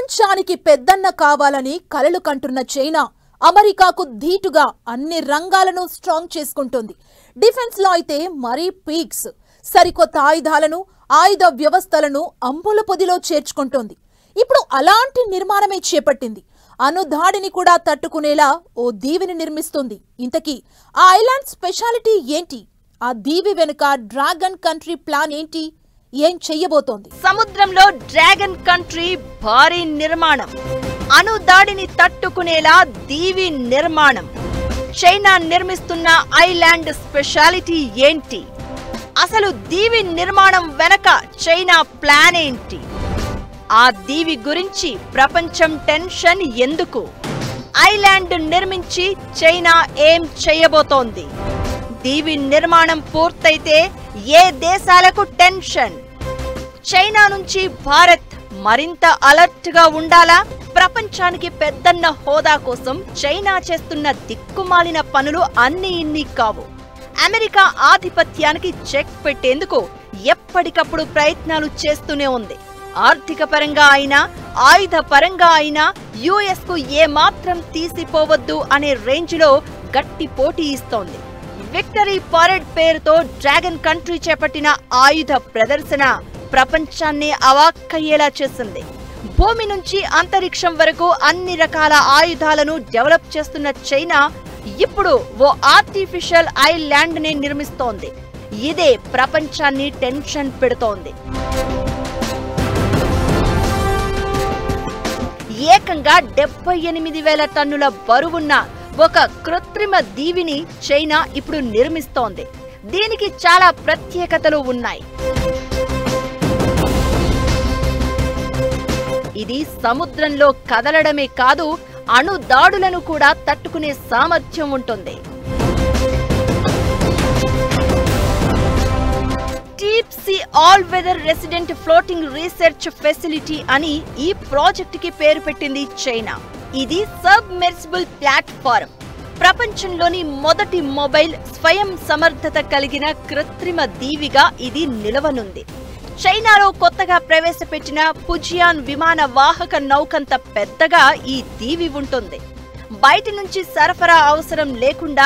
ప్రపంచానికి పెద్దన్న కావాలని కలలు కంటున్న చైనా అమెరికాకు ధీటుగా అన్ని రంగాలను స్ట్రాంగ్ చేసుకుంటుంది. డిఫెన్స్ లో అయితే మరీ పీక్స్ సరికొత్త ఆయుధాలను ఆయుధ వ్యవస్థలను అంబుల పొదిలో చేర్చుకుంటోంది. ఇప్పుడు అలాంటి నిర్మాణమే చేపట్టింది. అనుదాడిని కూడా తట్టుకునేలా ఓ దీవిని నిర్మిస్తుంది. ఇంతకీ ఆ ఐలాండ్ స్పెషాలిటీ ఏంటి? ఆ దీవి వెనుక డ్రాగన్ కంట్రీ ప్లాన్ ఏంటి? ఏం చెయ్యబోతోంది? సముద్రంలో డ్రాగన్ కంట్రీ భారీ నిర్మాణం, అనుదాడిని తట్టుకునేలా దీవి నిర్మాణం. చైనా నిర్మిస్తున్న ఐలాండ్ స్పెషాలిటీ ఏంటి? అసలు దీవి నిర్మాణం వెనక చైనా ప్లాన్ ఏంటి? ఆ దీవి గురించి ప్రపంచం టెన్షన్ ఎందుకు? ఐలాండ్ నిర్మించి చైనా ఏం చేయబోతోంది? దీవి నిర్మాణం పూర్తయితే ఏ దేశాలకు టెన్షన్? చైనా నుంచి భారత్ మరింత అలర్ట్ గా ఉండాలా? ప్రపంచానికి పెద్దన్న హోదా కోసం చైనా చేస్తున్న దిక్కుమాలిన పనులు అన్ని ఇన్ని కావు. అమెరికా ఆధిపత్యానికి చెక్ పెట్టేందుకు ఎప్పటికప్పుడు ప్రయత్నాలు చేస్తూనే ఉంది. ఆర్థిక పరంగా అయినా ఆయుధ పరంగా అయినా యుఎస్ కు ఏమాత్రం తీసిపోవద్దు అనే రేంజ్ లో గట్టి పోటీ ఇస్తోంది. విక్టరీ పరేడ్ పేరుతో డ్రాగన్ కంట్రీ చేపట్టిన ఆయుధ ప్రదర్శన ప్రపంచాన్ని అవాక్కయ్యేలా చేసింది. భూమి నుంచి అంతరిక్షం వరకు అన్ని రకాల ఆయుధాలను డెవలప్ చేస్తున్న చైనా ఇప్పుడు ఓ ఆర్టిఫిషియల్ ఐలాండ్ ని నిర్మిస్తోంది. ఇదే ప్రపంచాన్ని టెన్షన్ పెడుతోంది. ఏకంగా 78,000 టన్నుల బరువున్న ఒక కృత్రిమ దీవిని చైనా ఇప్పుడు నిర్మిస్తోంది. దీనికి చాలా ప్రత్యేకతలు ఉన్నాయి. ఇది సముద్రంలో కదలడమే కాదు, అణుదాడులను కూడా తట్టుకునే సామర్థ్యం ఉంటుంది. Deep sea all weather resident floating research facility అని ఈ ప్రాజెక్ట్ కి పేరు పెట్టింది చైనా. ఇది సబ్మెర్సిబుల్ ప్లాట్ఫారం. ప్రపంచంలోని మొదటి మొబైల్ స్వయం సమర్థత కలిగిన కృత్రిమ దీవిగా ఇది నిలవనుంది. చైనాలో కొత్తగా ప్రవేశపెట్టిన పుజియాన్ విమాన వాహక నౌకంత పెద్దగా ఈ దీవి ఉంటుంది. బయటి నుంచి సరఫరా అవసరం లేకుండా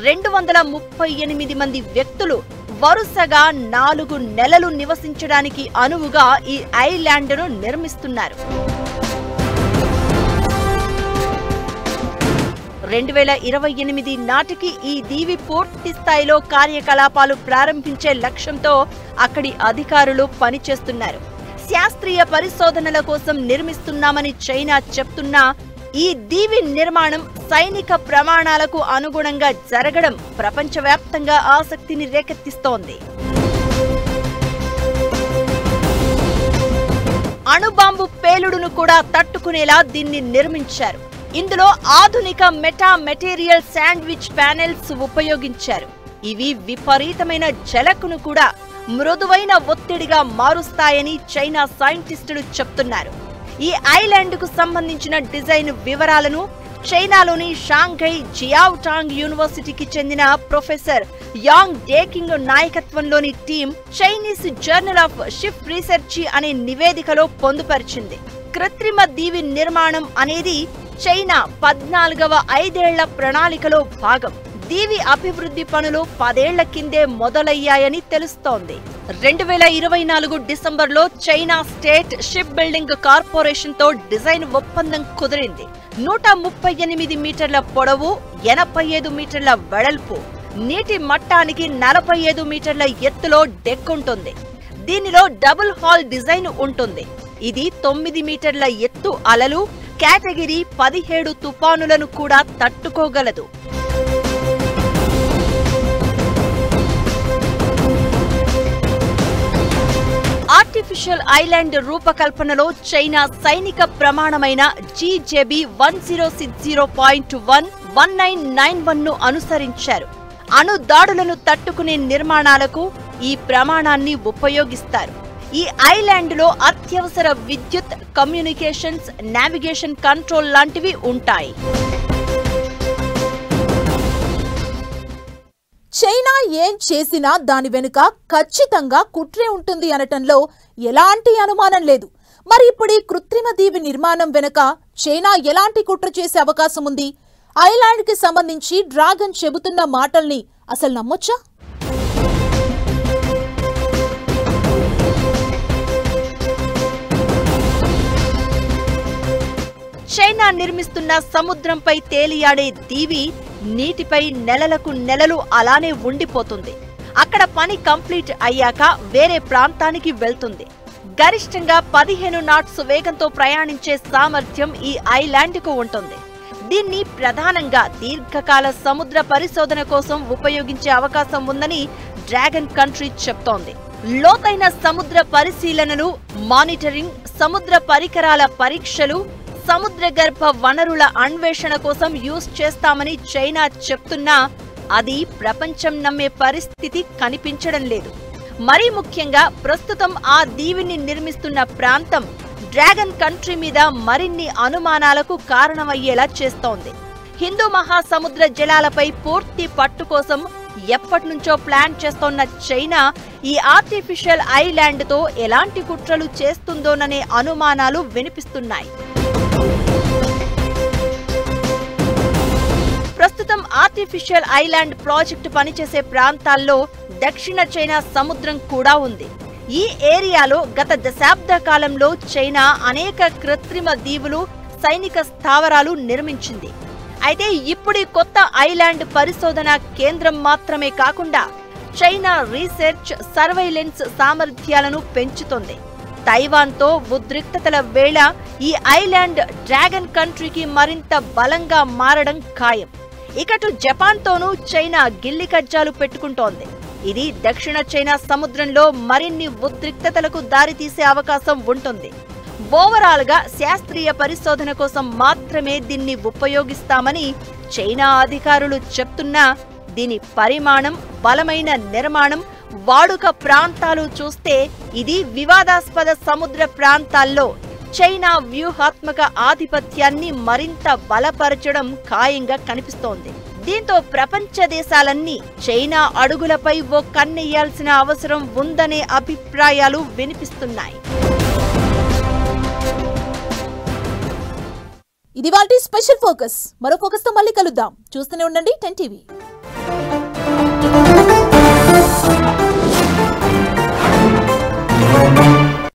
238 మంది వ్యక్తులు వరుసగా 4 నెలలు నివసించడానికి అనువుగా ఈ ఐలాండ్ను నిర్మిస్తున్నారు. 2028 నాటికి ఈ దీవి పూర్తి స్థాయిలో కార్యకలాపాలు ప్రారంభించే లక్ష్యంతో అక్కడి అధికారులు పనిచేస్తున్నారు. శాస్త్రీయ పరిశోధనల కోసం నిర్మిస్తున్నామని చైనా చెప్తున్నా ఈ దీవి నిర్మాణం సైనిక ప్రమాణాలకు అనుగుణంగా జరగడం ప్రపంచవ్యాప్తంగా ఆసక్తిని రేకెత్తిస్తోంది. అణుబాంబు పేలుడును కూడా తట్టుకునేలా దీన్ని నిర్మించారు. ఇందులో ఆధునిక మెటీరియల్ శాండ్విచ్ ప్యానెల్స్ ఉపయోగించారు. ఇవి విపరీతమైన జలకును కూడా మృదువైన ఒత్తిడిగా మారుస్తాయని చైనా సైంటిస్టులు చెప్తున్నారు. ఈ ఐలాండ్ కు సంబంధించిన డిజైన్ వివరాలను చైనాలోని షాంఘై జియావుటాంగ్ యూనివర్సిటీకి చెందిన ప్రొఫెసర్ యాంగ్ డేకింగ్ నాయకత్వంలోని team Chinese Journal of Ship Research అనే నివేదికలో పొందుపరిచింది. కృత్రిమ దీవి నిర్మాణం అనేది చైనా 14వ 5 ఏళ్ల ప్రణాళికలో భాగం. దీవి అభివృద్ధి పనులు 10 ఏళ్ల కిందే మొదలయ్యాయని తెలుస్తోంది. 2024 డిసెంబర్లో China state ship building corporation తో డిజైన్ ఒప్పందం కుదిరింది. 138 మీటర్ల పొడవు, 85 మీటర్ల వెడల్పు, నీటి మట్టానికి 45 మీటర్ల ఎత్తులో డెక్ ఉంటుంది. దీనిలో డబుల్ హాల్ డిజైన్ ఉంటుంది. ఇది 9 మీటర్ల ఎత్తు అలలు, కేటగిరీ 17 తుపానులను కూడా తట్టుకోగలదు. ఆర్టిఫిషియల్ ఐలాండ్ రూపకల్పనలో చైనా సైనిక ప్రమాణమైన జీజేబీ 1060.1 1991 ను అనుసరించారు. అణుదాడులను తట్టుకునే నిర్మాణాలకు ఈ ప్రమాణాన్ని ఉపయోగిస్తారు. ఈ ఐలాండ్ లో అత్యవసర విద్యుత్, కమ్యూనికేషన్స్, నావిగేషన్ కంట్రోల్ లాంటివి ఉంటాయి. చైనా ఏం చేసినా దాని వెనుక ఖచ్చితంగా కుట్రే ఉంటుంది అనటంలో ఎలాంటి అనుమానం లేదు. మరి ఇప్పుడు ఈ కృత్రిమ దీవి నిర్మాణం వెనుక చైనా ఎలాంటి కుట్ర చేసే అవకాశం ఉంది? ఐలాండ్ కి సంబంధించి డ్రాగన్ చెబుతున్న మాటల్ని అసలు నమ్మొచ్చా? చైనా నిర్మిస్తున్న సముద్రంపై తేలియాడే దీవి నీటిపై నెలలకు నెలలు అలానే ఉండిపోతుంది. అక్కడ పని కంప్లీట్ అయ్యాక వేరే ప్రాంతానికి వెళ్తుంది. గరిష్టంగా 15 నాట్స్ వేగంతో ప్రయాణించే సామర్థ్యం ఈ ఐలాండ్కు ఉంటుంది. దీన్ని ప్రధానంగా దీర్ఘకాల సముద్ర పరిశోధన కోసం ఉపయోగించే అవకాశం ఉందని డ్రాగన్ కంట్రీ చెప్తోంది. లోతైన సముద్ర పరిశీలనలు, మానిటరింగ్, సముద్ర పరికరాల పరీక్షలు, సముద్ర గర్భ వనరుల అన్వేషణ కోసం యూజ్ చేస్తామని చైనా చెప్తున్నా అది ప్రపంచం నమ్మే పరిస్థితి కనిపించడం లేదు. మరీ ముఖ్యంగా ప్రస్తుతం ఆ దీవిని నిర్మిస్తున్న ప్రాంతం డ్రాగన్ కంట్రీ మీద మరిన్ని అనుమానాలకు కారణమయ్యేలా చేస్తోంది. హిందూ మహాసముద్ర జలాలపై పూర్తి పట్టు కోసం ఎప్పటినుంచో ప్లాన్ చేస్తోన్న చైనా ఈ ఆర్టిఫిషియల్ ఐలాండ్తో ఎలాంటి కుట్రలు చేస్తుందోననే అనుమానాలు వినిపిస్తున్నాయి. ప్రస్తుతం ఆర్టిఫిషియల్ ఐలాండ్ ప్రాజెక్టు పనిచేసే ప్రాంతాల్లో దక్షిణ చైనా సముద్రం కూడా ఉంది. ఈ ఏరియాలో గత దశాబ్ద కాలంలో చైనా అనేక కృత్రిమ దీవులు, సైనిక స్థావరాలు నిర్మించింది. అయితే ఇప్పుడు కొత్త ఐలాండ్ పరిశోధన కేంద్రం మాత్రమే కాకుండా చైనా రీసెర్చ్, సర్వైలెన్స్ సామర్థ్యాలను పెంచుతోంది. తైవాన్తో ఉద్రిక్తతల వేళ ఈ ఐలాండ్ డ్రాగన్ కంట్రీకి మరింత బలంగా మారడం ఖాయం. ఇకటు జపాన్తోనూ చైనా గిల్లి కజ్జాలు పెట్టుకుంటోంది. ఇది దక్షిణ చైనా సముద్రంలో మరిన్ని ఉద్రిక్తతలకు దారితీసే అవకాశం ఉంటుంది. ఓవరాల్ గా శాస్త్రీయ పరిశోధన కోసం మాత్రమే దీన్ని ఉపయోగిస్తామని చైనా అధికారులు చెప్తున్నా దీని పరిమాణం, బలమైన నిర్మాణం, వాడుక ప్రాంతాలు చూస్తే ఇది వివాదాస్పద సముద్ర ప్రాంతాల్లో చైనా వ్యూహాత్మక ఆధిపత్యాన్ని మరింత బలపరచడం ఖాయంగా కనిపిస్తోంది. దీంతో ప్రపంచ దేశాలన్నీ చైనా అడుగులపై ఓ కన్నెయ్యాల్సిన అవసరం ఉందనే అభిప్రాయాలు వినిపిస్తున్నాయి. ఇది వాటి స్పెషల్ ఫోకస్. మరో ఫోకస్ తో మళ్ళీ కలుద్దాం. చూస్తూనే ఉండండి 10 TV.